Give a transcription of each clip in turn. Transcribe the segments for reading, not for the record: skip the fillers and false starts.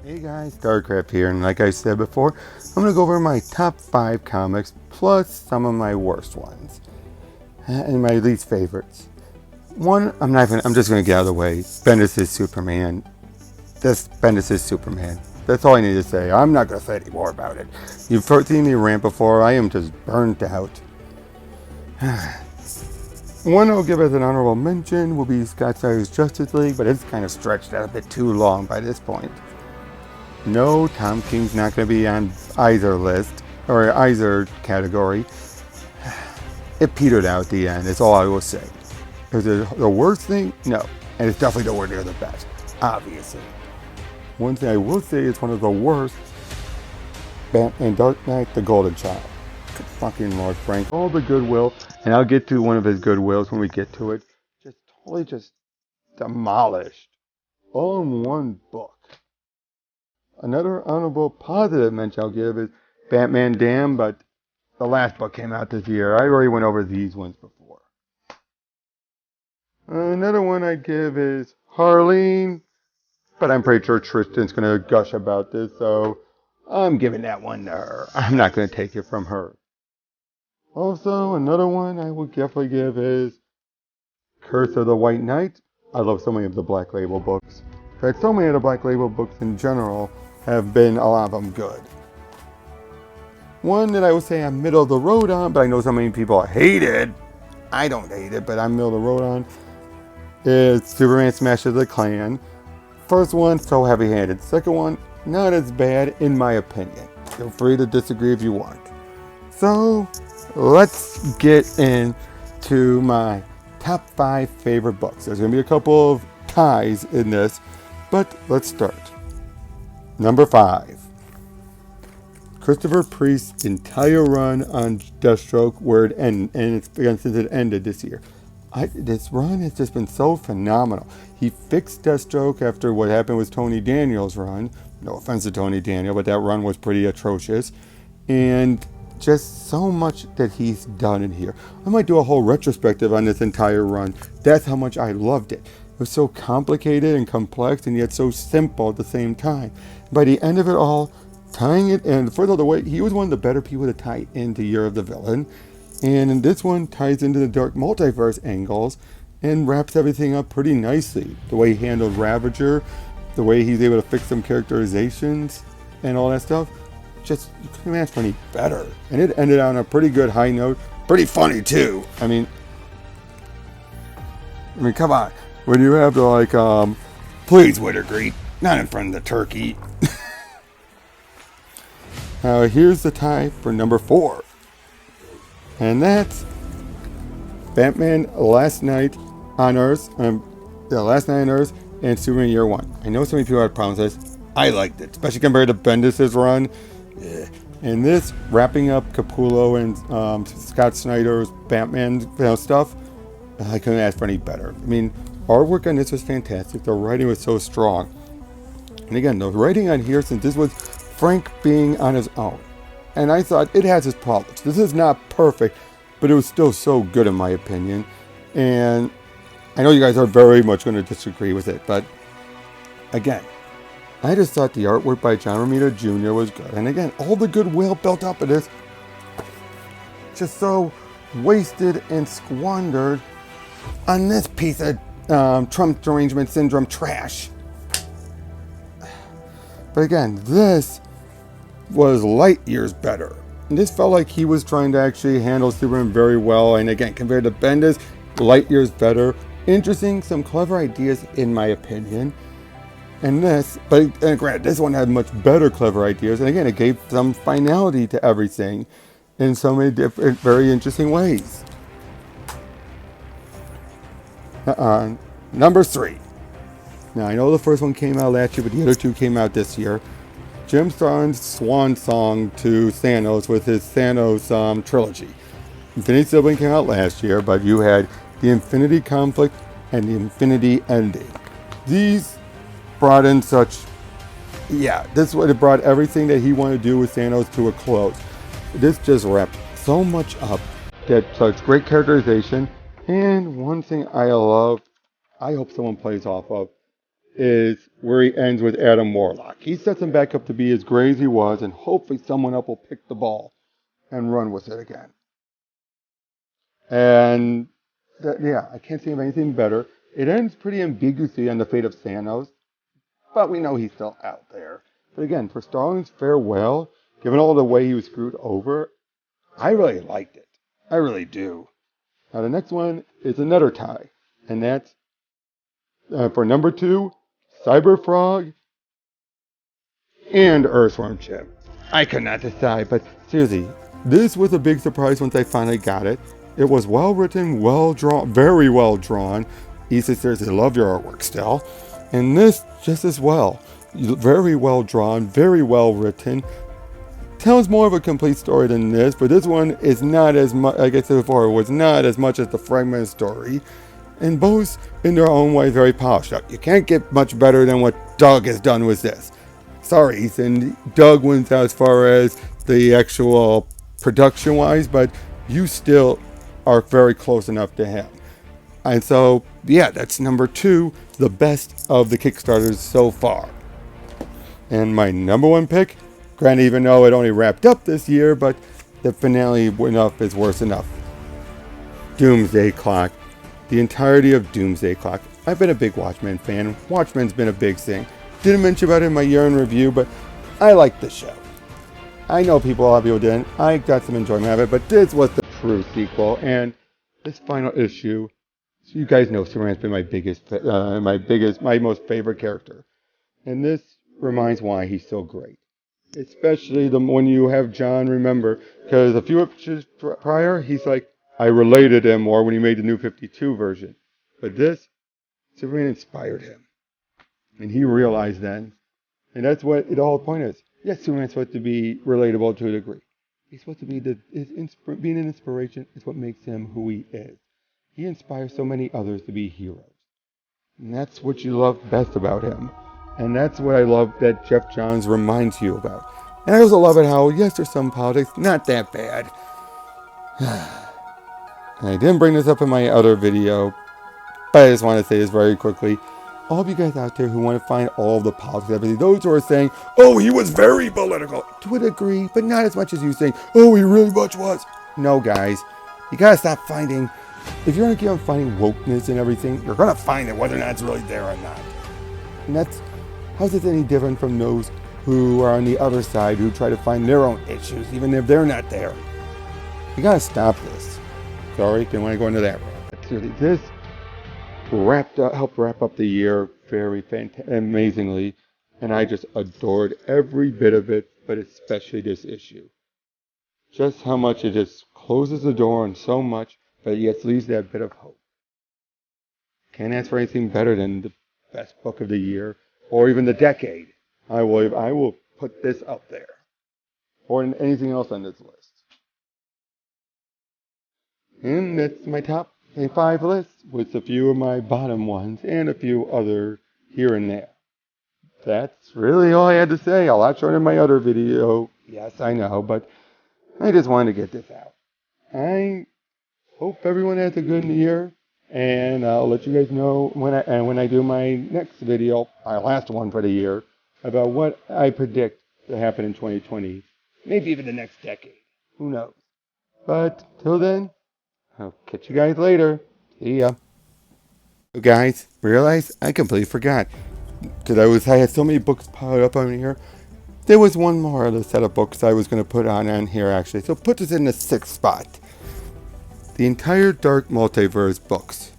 Hey guys, StarCraft here, and like I said before, I'm going to go over my top 5 comics, plus some of my worst ones, and my least favorites. One, I'm just going to get out of the way. Bendis' Superman. Bendis' Superman. That's all I need to say. I'm not going to say any more about it. You've seen me rant before, I am just burnt out. One I'll give as an honorable mention will be Scott Snyder's Justice League, but it's kind of stretched out a bit too long by this point. No, Tom King's not going to be on either list, or either category. It petered out at the end, that's all I will say. Is it the worst thing? No. And it's definitely nowhere near the best, obviously. One thing I will say is one of the worst, Batman Dark Knight, The Golden Child. Good fucking Lord Frank. All the goodwill, and I'll get to one of his goodwills when we get to it, just demolished. All in one book. Another honorable positive mention I'll give is Batman Damned, but the last book came out this year. I already went over these ones before. Another one I'd give is Harleen, but I'm pretty sure Tristan's going to gush about this, so I'm giving that one to her. I'm not going to take it from her. Also, another one I would definitely give is Curse of the White Knight. I love so many of the Black Label books. In fact, so many of the Black Label books in general have been, a lot of them, good. One that I would say I'm middle of the road on, but I know so many people hate it. I don't hate it, but I'm middle of the road on, is Superman Smashes the Klan. First one, so heavy-handed. Second one, not as bad, in my opinion. Feel free to disagree if you want. So, let's get into my top 5 favorite books. There's going to be a couple of ties in this, but let's start. Number 5. Christopher Priest's entire run on Deathstroke, where it ended, and it's since it ended this year. This run has just been so phenomenal. He fixed Deathstroke after what happened with Tony Daniel's run. No offense to Tony Daniel, but that run was pretty atrocious. And just so much that he's done in here. I might do a whole retrospective on this entire run. That's how much I loved it. It was so complicated and complex, and yet so simple at the same time. By the end of it all, tying it, and further the way, he was one of the better people to tie into Year of the Villain. And in this one, ties into the Dark Multiverse angles and wraps everything up pretty nicely. The way he handled Ravager, the way he's able to fix some characterizations and all that stuff. Just, you couldn't ask for any better. And it ended on a pretty good high note. Pretty funny, too. I mean, come on. When you have to, please, Wintergreen, not in front of the turkey. Here's the tie for number 4. And that's Batman Last Night on Earth, Last Night on Earth, and Superman Year One. I know so many people had problems with this. I liked it, especially compared to Bendis' run. And this, wrapping up Capullo and Scott Snyder's Batman stuff, I couldn't ask for any better. I mean, artwork on this was fantastic. The writing was so strong. And again, the writing on here, since this was Frank being on his own, and I thought it has its problems. This is not perfect, but it was still so good in my opinion. And I know you guys are very much going to disagree with it, but again, I just thought the artwork by John Romita Jr. was good. And again, all the goodwill built up in this, just so wasted and squandered on this piece of Trump derangement syndrome trash. But again, this was light years better. And this felt like he was trying to actually handle Superman very well. And again, compared to Bendis, light years better. Interesting, some clever ideas in my opinion. And this, but granted, this one had much better clever ideas. And again, it gave some finality to everything in so many different, very interesting ways. Number 3. Now, I know the first one came out last year, but the other 2 came out this year. Jim Starlin's swan song to Thanos with his Thanos Trilogy. Infinity Sibling came out last year, but you had the Infinity Conflict and the Infinity Ending. These brought in this would have brought everything that he wanted to do with Thanos to a close. This just wrapped so much up, that such great characterization, and one thing I love, I hope someone plays off of, is where he ends with Adam Warlock. He sets him back up to be as great as he was, and hopefully someone up will pick the ball and run with it again. And yeah, I can't think of anything better. It ends pretty ambiguously on the fate of Thanos, but we know he's still out there. But again, for Starlin's farewell, given all the way he was screwed over, I really liked it. I really do. Now the next one is another tie, and that's for number 2, Cyberfrog and Earthworm Chip. I could not decide, but seriously, this was a big surprise once I finally got it. It was well written, well drawn, very well drawn. Issa, seriously, love your artwork still. And this just as well. Very well drawn, very well written. Tells more of a complete story than this, but this one is not as much, like I said before, it was not as much as the fragmented story. And both, in their own way, very polished. You can't get much better than what Doug has done with this. Sorry, Ethan. Doug wins out as far as the actual production-wise, but you still are very close enough to him. And so, yeah, that's number 2, the best of the Kickstarters so far. And my number 1 pick, granted, even though it only wrapped up this year, but the finale enough is worse enough. Doomsday Clock. The entirety of Doomsday Clock. I've been a big Watchmen fan. Watchmen's been a big thing. Didn't mention about it in my year-end review, but I like the show. I know a lot of people didn't. I got some enjoyment out of it, but this was the true sequel, and this final issue, so you guys know Superman's been my most favorite character. And this reminds why he's so great. Especially when you have John remember, because a few issues prior, he's like, I related him more when he made the New 52 version. But this, Superman inspired him. And he realized then, and that's what the whole point is. Yes, Superman's supposed to be relatable to a degree. He's supposed to be being an inspiration is what makes him who he is. He inspires so many others to be heroes. And that's what you love best about him. And that's what I love that Jeff Johns reminds you about. And I also love it how, yes, there's some politics, not that bad. I didn't bring this up in my other video, but I just want to say this very quickly. All of you guys out there who want to find all of the politics, everything, those who are saying, oh, he was very political, to a degree, but not as much as you saying, oh, he really much was. No, guys, you got to stop finding, if you're going to keep on finding wokeness and everything, you're going to find it whether or not it's really there or not. And that's, how's this any different from those who are on the other side who try to find their own issues, even if they're not there? You got to stop this. Sorry, didn't want to go into that route. This helped wrap up the year very amazingly, and I just adored every bit of it, but especially this issue. Just how much it just closes the door on so much, but yet leaves that bit of hope. Can't ask for anything better than the best book of the year, or even the decade. I will put this up there, or anything else on this list. And that's my top 5 list, with a few of my bottom ones and a few other here and there. That's really all I had to say. A lot shorter than my other video. Yes, I know, but I just wanted to get this out. I hope everyone has a good year, and I'll let you guys know when I do my next video, my last one for the year, about what I predict to happen in 2020, maybe even the next decade. Who knows? But till then, I'll catch you guys later. See ya. So guys, realize I completely forgot. Because I had so many books piled up on here. There was one more other set of books I was going to put on here actually. So put this in the 6th spot. The entire Dark Multiverse books.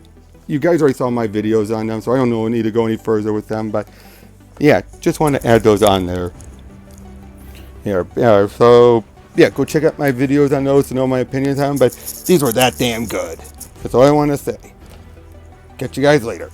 You guys already saw my videos on them, so I don't need to go any further with them. But yeah, just want to add those on there. So yeah, go check out my videos on those to know my opinions on them, but these were that damn good. That's all I want to say. Catch you guys later.